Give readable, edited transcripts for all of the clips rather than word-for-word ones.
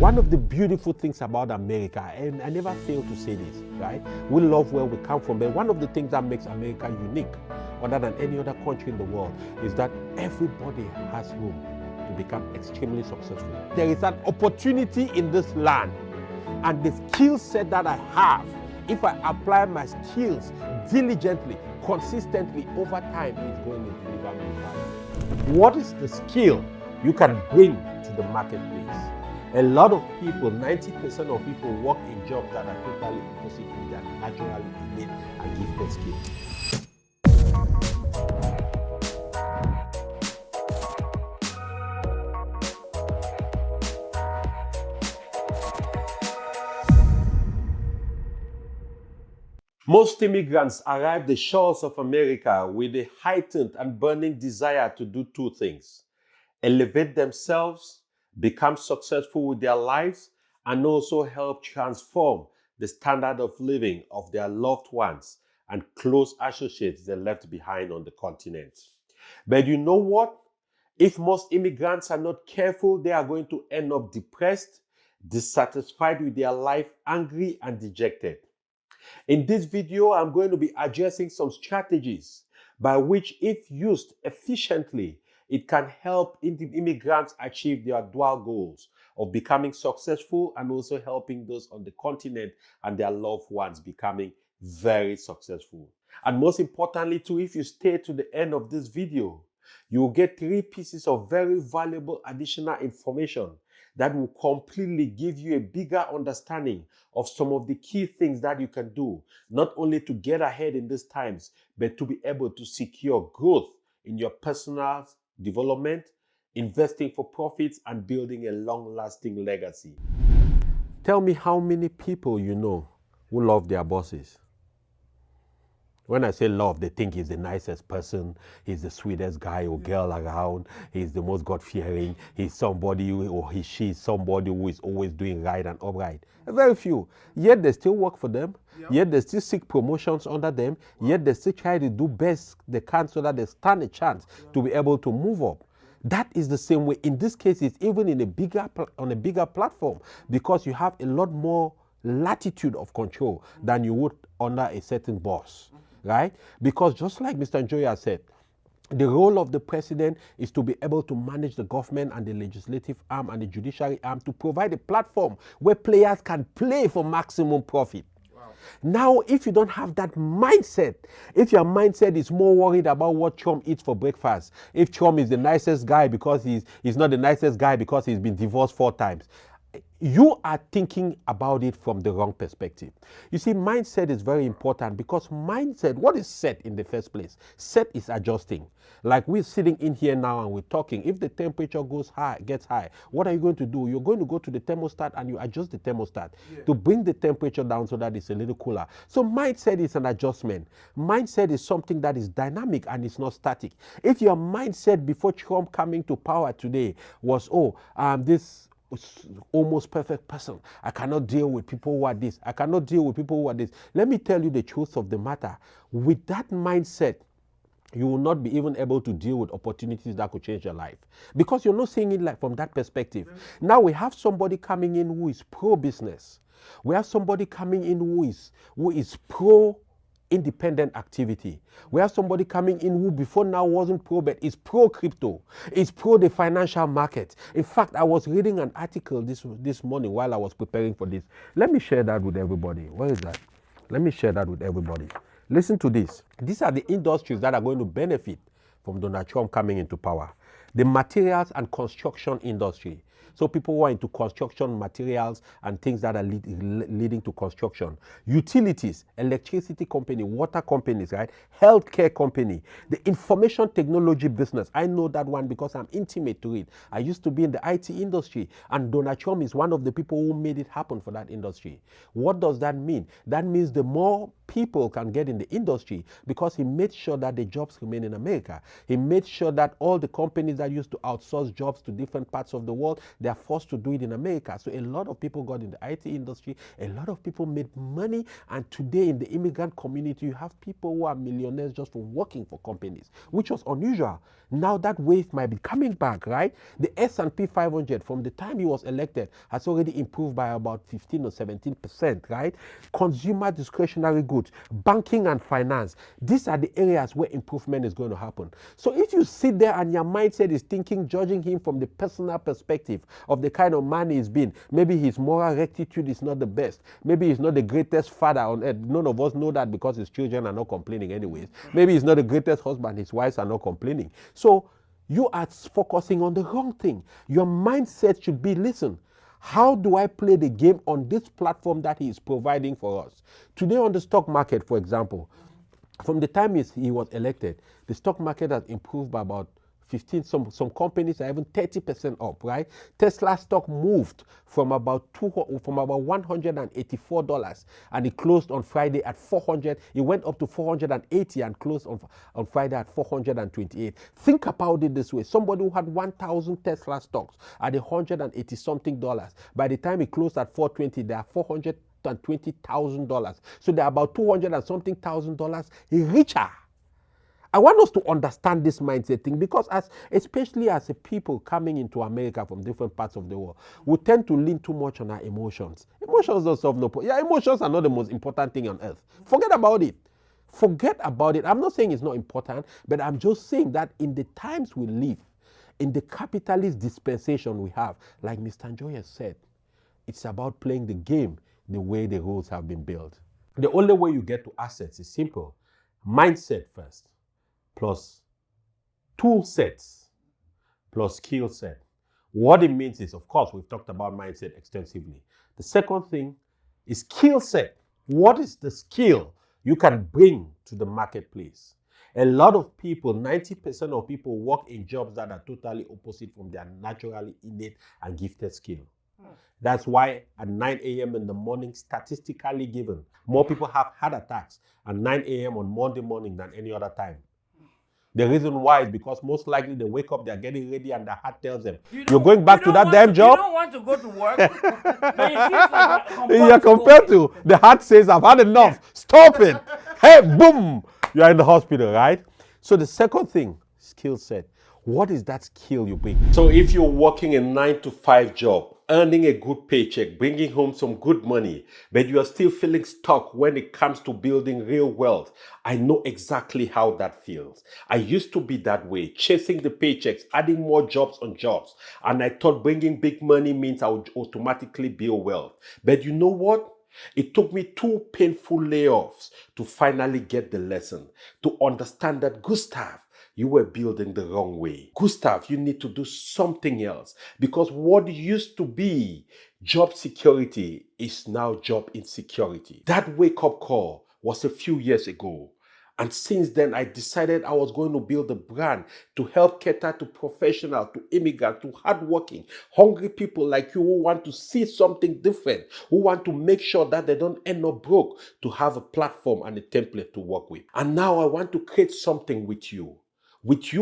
One of the beautiful things about America, and I never fail to say this, right? We love where we come from, but one of the things that makes America unique, other than any other country in the world, is that everybody has room to become extremely successful. There is an opportunity in this land, and the skill set that I have, if I apply my skills diligently, consistently over time, is going to deliver me value. What is the skill you can bring to the marketplace? A lot of people, 90% of people work in jobs that are totally opposite to their naturally innate and gifted skills. Most immigrants arrive the shores of America with a heightened and burning desire to do two things: elevate themselves, become successful with their lives, and also help transform the standard of living of their loved ones and close associates they left behind on the continent. But you know what? If most immigrants are not careful, they are going to end up depressed, dissatisfied with their life, angry, and dejected. In this video, I'm going to be addressing some strategies by which, if used efficiently, it can help immigrants achieve their dual goals of becoming successful and also helping those on the continent and their loved ones becoming very successful. And most importantly too, if you stay to the end of this video, you will get 3 pieces of very valuable additional information that will completely give you a bigger understanding of some of the key things that you can do, not only to get ahead in these times, but to be able to secure growth in your personal development, investing for profits, and building a long-lasting legacy. Tell me how many people you know who love their bosses. When I say love, they think he's the nicest person, he's the sweetest guy or girl around, he's the most God-fearing, he's somebody or she is somebody who is always doing right and upright. Very few. Yet they still work for them, yet they still seek promotions under them, yet they still try to do best they can so that they stand a chance to be able to move up. That is the same way. In this case, it's even on a bigger platform, because you have a lot more latitude of control than you would under a certain boss. Right? Because just like Mr. Njoya said, the role of the president is to be able to manage the government and the legislative arm and the judiciary arm to provide a platform where players can play for maximum profit. Wow. Now, if you don't have that mindset, if your mindset is more worried about what Trump eats for breakfast, if Trump is the nicest guy because he's not the nicest guy because he's been divorced 4 times, you are thinking about it from the wrong perspective. You see, mindset is very important, because mindset, what is set in the first place? Set is adjusting. Like we're sitting in here now and we're talking. If the temperature gets high, what are you going to do? You're going to go to the thermostat and you adjust the thermostat to bring the temperature down so that it's a little cooler. So mindset is an adjustment. Mindset is something that is dynamic and it's not static. If your mindset before Trump coming to power today was, this almost perfect person, I cannot deal with people who are this, I cannot deal with people who are this. Let me tell you the truth of the matter. With that mindset, you will not be even able to deal with opportunities that could change your life, because you're not seeing it like from that perspective. Now we have somebody coming in who is pro-business. We have somebody coming in who is pro independent activity. We have somebody coming in who before now wasn't pro, but is pro crypto, is pro the financial market. In fact, I was reading an article this morning while I was preparing for this. Let me share that with everybody. Where is that? Let me share that with everybody. Listen to this. These are the industries that are going to benefit from Donald Trump coming into power. The materials and construction industry. So people who are into construction materials and things that are leading to construction. Utilities, electricity company, water companies, right? Healthcare company, the information technology business. I know that one because I'm intimate to it. I used to be in the IT industry, and Donald Trump is one of the people who made it happen for that industry. What does that mean? That means the more people can get in the industry because he made sure that the jobs remain in America. He made sure that all the companies that used to outsource jobs to different parts of the world, they are forced to do it in America. So a lot of people got in the IT industry, a lot of people made money, and today in the immigrant community, you have people who are millionaires just from working for companies, which was unusual. Now that wave might be coming back, right? The S&P 500 from the time he was elected has already improved by about 15 or 17%, right? Consumer discretionary goods, banking and finance, these are the areas where improvement is going to happen. So if you sit there and your mindset is thinking, judging him from the personal perspective of the kind of man he's been, maybe his moral rectitude is not the best, maybe he's not the greatest father on earth. None of us know that because his children are not complaining anyways. Maybe he's not the greatest husband, his wives are not complaining. So you are focusing on the wrong thing. Your mindset should be, listen, how do I play the game on this platform that he is providing for us? Today on the stock market, for example, from the time he was elected, the stock market has improved by about 15, some companies are even 30% up, right? Tesla stock moved from about $184 and it closed on Friday at 400. It went up to 480 and closed on Friday at 428. Think about it this way. Somebody who had 1,000 Tesla stocks at $180 something, by the time it closed at 420, they are $420,000. So they're about 200 and something $1,000 richer. I want us to understand this mindset thing because especially as a people coming into America from different parts of the world, we tend to lean too much on our emotions. Emotions don't solve no problem. Yeah, emotions are not the most important thing on earth. Forget about it. Forget about it. I'm not saying it's not important, but I'm just saying that in the times we live, in the capitalist dispensation we have, like Mr. Njoy has said, it's about playing the game the way the rules have been built. The only way you get to assets is simple. Mindset first, plus tool sets, plus skill set. What it means is, of course, we've talked about mindset extensively. The second thing is skill set. What is the skill you can bring to the marketplace? A lot of people, 90% of people work in jobs that are totally opposite from their naturally innate and gifted skill. That's why at 9 a.m. in the morning, statistically given, more people have heart attacks at 9 a.m. on Monday morning than any other time. The reason why is because most likely they wake up, they're getting ready, and the heart tells them, you're going back to that damn job. You don't want to go to work, but it feels like you're compelled to. The heart says, I've had enough. Stop it. Hey, boom. You're in the hospital, right? So the second thing, skill set. What is that skill you bring? So if you're working a 9-to-5 job, earning a good paycheck, bringing home some good money, but you are still feeling stuck when it comes to building real wealth, I know exactly how that feels. I used to be that way, chasing the paychecks, adding more jobs on jobs, and I thought bringing big money means I would automatically build wealth. But you know what? It took me 2 painful layoffs to finally get the lesson, to understand that, Gustav, you were building the wrong way. Gustav, you need to do something else because what used to be job security is now job insecurity. That wake-up call was a few years ago. And since then, I decided I was going to build a brand to help cater to professionals, to immigrants, to hardworking, hungry people like you who want to see something different, who want to make sure that they don't end up broke, to have a platform and a template to work with. And now I want to create something with you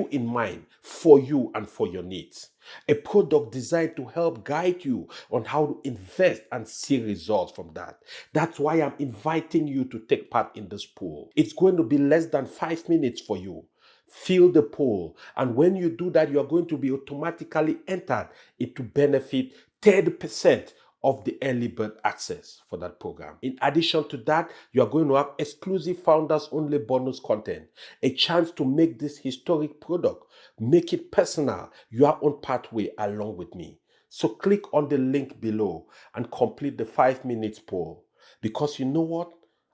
in mind, for you and for your needs. A product designed to help guide you on how to invest and see results from that. That's why I'm inviting you to take part in this poll. It's going to be less than 5 minutes for you. Fill the poll, and when you do that, you're going to be automatically entered into benefit 30% of the early bird access for that program. In addition to that, you are going to have exclusive founders only bonus content, a chance to make this historic product, make it personal, your own pathway along with me. So click on the link below and complete the 5 minutes poll, because you know what?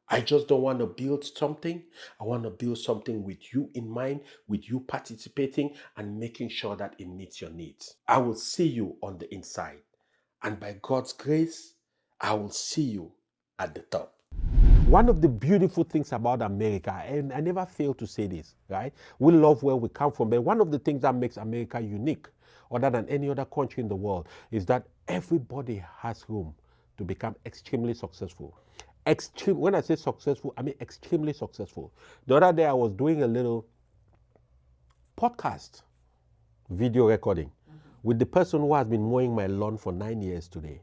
I just don't want to build something. I want to build something with you in mind, with you participating and making sure that it meets your needs. I will see you on the inside. And by God's grace, I will see you at the top. One of the beautiful things about America, and I never fail to say this, right? We love where we come from, but one of the things that makes America unique, other than any other country in the world, is that everybody has room to become extremely successful. extreme. When I say successful, I mean extremely successful. The other day I was doing a little podcast video recording with the person who has been mowing my lawn for 9 years today.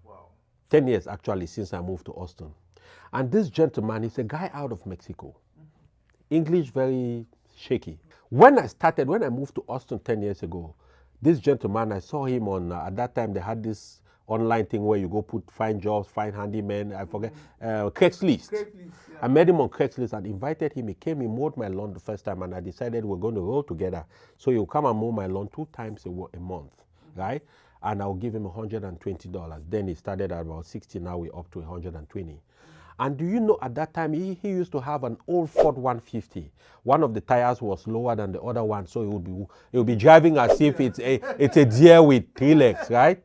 Wow. 10 years actually since I moved to Austin. And this gentleman is a guy out of Mexico. English very shaky. When I moved to Austin 10 years ago, this gentleman, I saw him on, at that time they had this online thing where you go find jobs, find handymen, I forget, Craigslist. Yeah. I met him on Craigslist and invited him. He came, he mowed my lawn the first time, and I decided we're going to roll together. So he'll come and mow my lawn 2 times a month, right? And I'll give him $120. Then he started at about 60, now we're up to 120. And do you know, at that time, he used to have an old Ford 150. One of the tires was lower than the other one, so he would be driving as if it's a deer with 3 legs, right?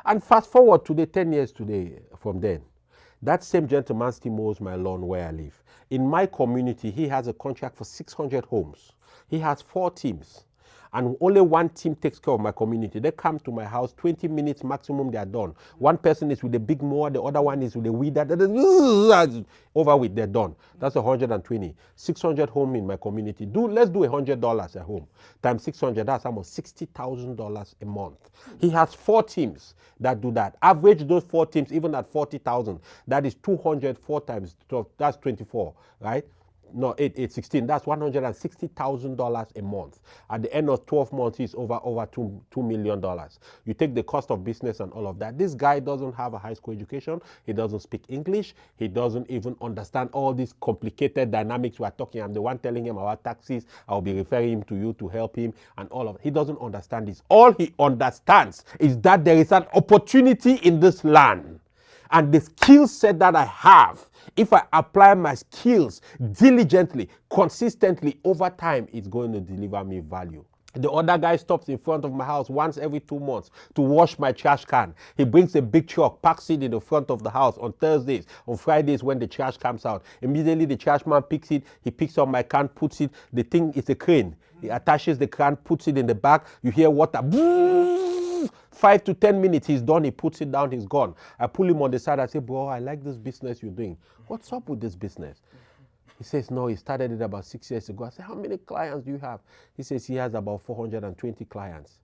And fast forward today, 10 years today from then, that same gentleman still mows my lawn where I live. In my community, he has a contract for 600 homes. He has 4 teams. And only one team takes care of my community. They come to my house, 20 minutes maximum, they are done. One person is with the big mower, the other one is with the weeder. Over with, they're done. That's 120. 600 home in my community. Let's do $100 a home. Times 600, that's almost $60,000 a month. He has 4 teams that do that. Average those 4 teams, even at 40,000, that is 204 times 12, that's 24, right? No, 16. That's $160,000 a month. At the end of 12 months, it's over $2 million. You take the cost of business and all of that. This guy doesn't have a high school education. He doesn't speak English. He doesn't even understand all these complicated dynamics we're talking. I'm the one telling him about taxes. I'll be referring him to you to help him and all of it. He doesn't understand this. All he understands is that there is an opportunity in this land. And the skill set that I have, if I apply my skills diligently, consistently, over time, it's going to deliver me value. The other guy stops in front of my house once every 2 months to wash my trash can. He brings a big truck, parks it in the front of the house on Thursdays, on Fridays when the trash comes out. Immediately the trash man picks it, he picks up my can, puts it, the thing is a crane. He attaches the can, puts it in the back, you hear water, 5 to 10 minutes, he's done, he puts it down, he's gone. I pull him on the side, I say, bro, I like this business you're doing. What's up with this business? He says, no, he started it about 6 years ago. I said, how many clients do you have? He says he has about 420 clients.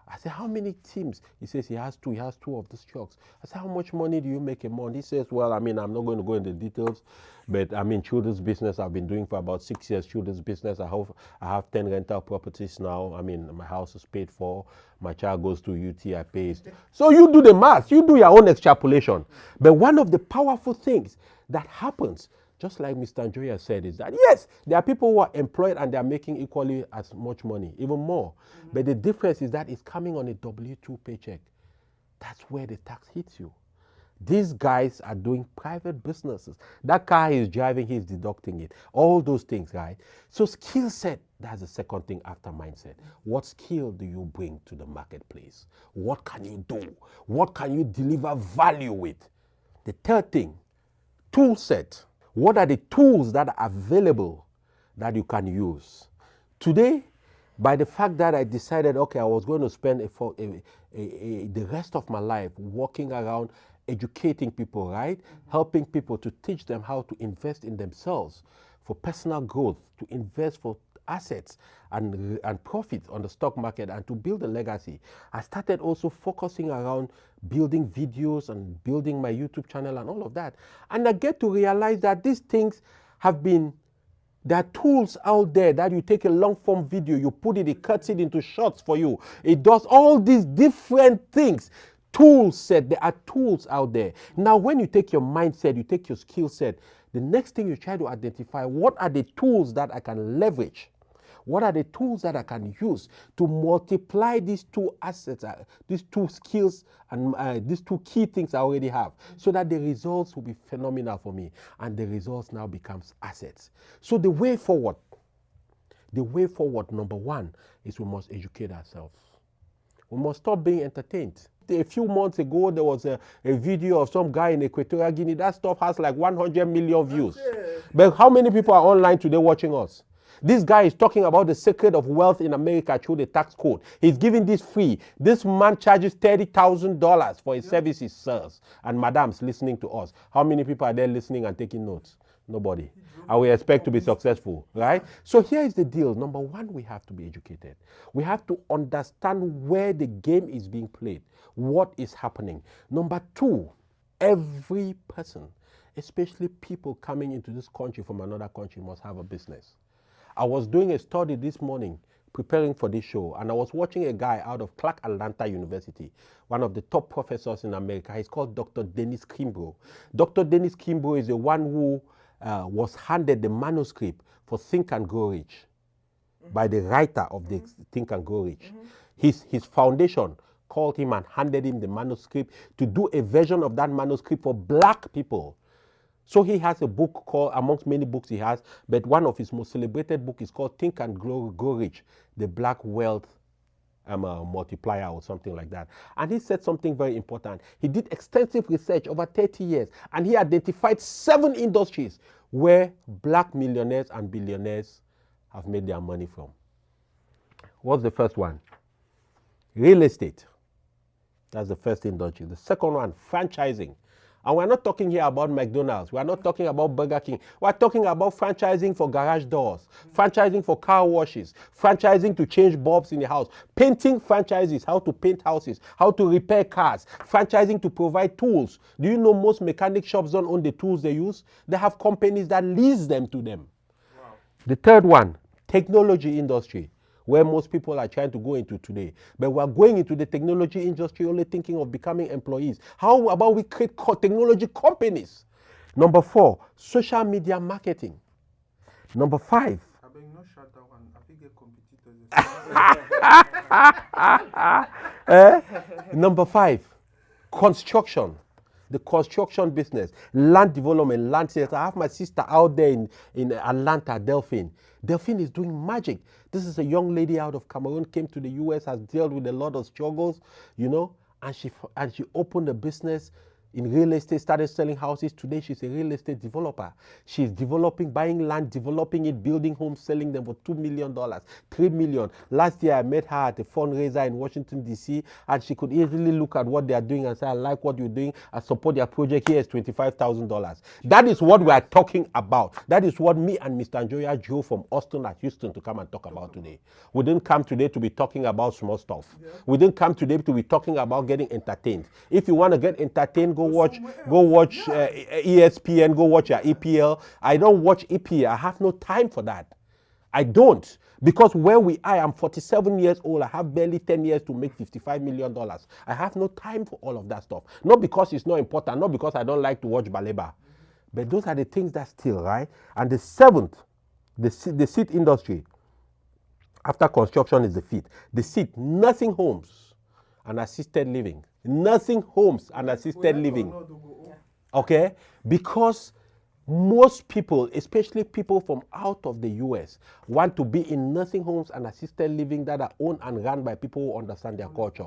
I said, how many teams? He says he has 2. He has 2 of these trucks. I said, how much money do you make a month? He says, well, I'm not going to go into details, but children's business I've been doing for about 6 years. Children's business, I have 10 rental properties now. My house is paid for. My child goes to UT, I pay. So you do the math. You do your own extrapolation. But one of the powerful things that happens, just like Mr. Njoya said, is that yes, there are people who are employed and they are making equally as much money, even more. But the difference is that it's coming on a W-2 paycheck. That's where the tax hits you. These guys are doing private businesses. That car he's driving, he's deducting it. All those things, right? So skill set, that's the second thing after mindset. What skill do you bring to the marketplace? What can you do? What can you deliver value with? The third thing, tool set. What are the tools that are available that you can use? Today, by the fact that I decided, okay, I was going to spend the rest of my life walking around educating people, right? Helping people, to teach them how to invest in themselves for personal growth, to invest for assets and profits on the stock market, and to build a legacy. I started also focusing around building videos and building my YouTube channel and all of that. And I get to realize that these things there are tools out there that you take a long form video, you put it cuts it into shots for you. It does all these different things. Tool set, there are tools out there. Now, when you take your mindset, you take your skill set, the next thing you try to identify, what are the tools that I can leverage? What are the tools that I can use to multiply these 2 assets, these 2 skills, and these 2 key things I already have, so that the results will be phenomenal for me, and the results now becomes assets. So the way forward, number 1, is we must educate ourselves. We must stop being entertained. A few months ago, there was a video of some guy in Equatorial Guinea. That stuff has like 100 million views. But how many people are online today watching us? This guy is talking about the secret of wealth in America through the tax code. He's giving this free. This man charges $30,000 for his services, sirs and madams listening to us. How many people are there listening and taking notes? Nobody. And we expect to be successful, right? So here is the deal. Number one, we have to be educated. We have to understand where the game is being played, what is happening. Number two, every person, especially people coming into this country from another country, must have a business. I was doing a study this morning preparing for this show, and I was watching a guy out of Clark Atlanta University, one of the top professors in America. He's called Dr. Dennis Kimbrough. Dr. Dennis Kimbrough is the one who was handed the manuscript for Think and Grow Rich by the writer of the Think and Grow Rich. His foundation called him and handed him the manuscript to do a version of that manuscript for black people. So he has a book called, amongst many books he has, but one of his most celebrated books is called Think and Grow Rich, the Black Wealth Multiplier or something like that. And he said something very important. He did extensive research over 30 years, and he identified 7 industries where black millionaires and billionaires have made their money from. What's the first one? Real estate. That's the first industry. The second one, franchising. And we're not talking here about McDonald's. We're not talking about Burger King. We're talking about franchising for garage doors, franchising for car washes, franchising to change bulbs in the house, painting franchises, how to paint houses, how to repair cars, franchising to provide tools. Do you know most mechanic shops don't own the tools they use? They have companies that lease them to them. Wow. The third one, technology industry, where most people are trying to go into today. But we're going into the technology industry only thinking of becoming employees. How about we create technology companies? Number 4, social media marketing. Number 5. I beg not shut that one. I think competitors. Number 5, construction. The construction business, land development, land sales. I have my sister out there in Atlanta, Delphine. Delphine is doing magic. This is a young lady out of Cameroon, came to the US, has dealt with a lot of struggles, you know, and she opened a business in real estate, started selling houses. Today, she's a real estate developer. She's developing, buying land, developing it, building homes, selling them for $2 million, $3 million. Last year, I met her at a fundraiser in Washington, D.C., and she could easily look at what they are doing and say, I like what you're doing. I support your project. Here is $25,000. That is what we are talking about. That is what me and Mr. Njoya drove from Austin at Houston to come and talk about today. We didn't come today to be talking about small stuff. Yeah. We didn't come today to be talking about getting entertained. If you want to get entertained, go watch ESPN, go watch your EPL. I don't watch EPL. I have no time for that. I don't. Because where we are, I'm 47 years old. I have barely 10 years to make $55 million. I have no time for all of that stuff. Not because it's not important, not because I don't like to watch Baleba. But those are the things that still, right? And the 7th, the seat industry. After construction is the fifth. The seat, nursing homes and assisted living. Nursing homes and assisted living. Okay? Because most people, especially people from out of the US, want to be in nursing homes and assisted living that are owned and run by people who understand their culture,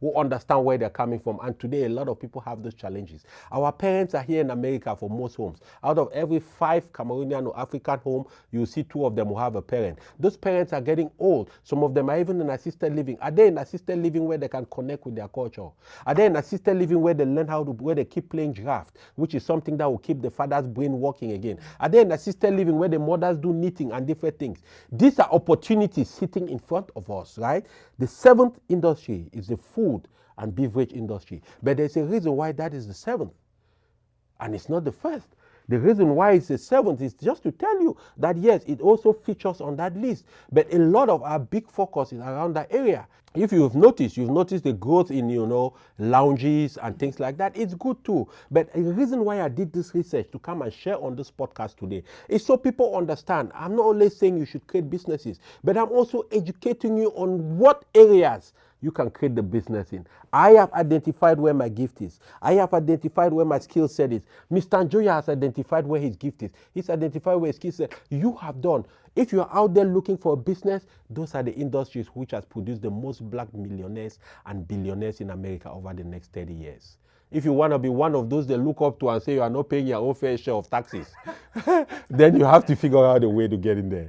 who understand where they're coming from. And today, a lot of people have those challenges. Our parents are here in America for most homes. Out of every 5 Cameroonian or African home, you see 2 of them will have a parent. Those parents are getting old. Some of them are even in assisted living. Are they in assisted living where they can connect with their culture? Are they in assisted living where they learn where they keep playing draft, which is something that will keep the father's brain working again? Are they in assisted living where the mothers do knitting and different things? These are opportunities sitting in front of us, right? The 7th industry is the food and beverage industry. But there's a reason why that is the 7th. And it's not the first. The reason why it's the 7th is just to tell you that, yes, it also features on that list. But a lot of our big focus is around that area. If you've noticed the growth in, lounges and things like that. It's good too. But the reason why I did this research to come and share on this podcast today is so people understand. I'm not only saying you should create businesses, but I'm also educating you on what areas you can create the business in. I have identified where my gift is. I have identified where my skill set is. Mr. Njoya has identified where his gift is. He's identified where his skill set. You have done. If you're out there looking for a business, those are the industries which has produced the most black millionaires and billionaires in America over the next 30 years. If you want to be one of those they look up to and say you are not paying your own fair share of taxes, then you have to figure out a way to get in there.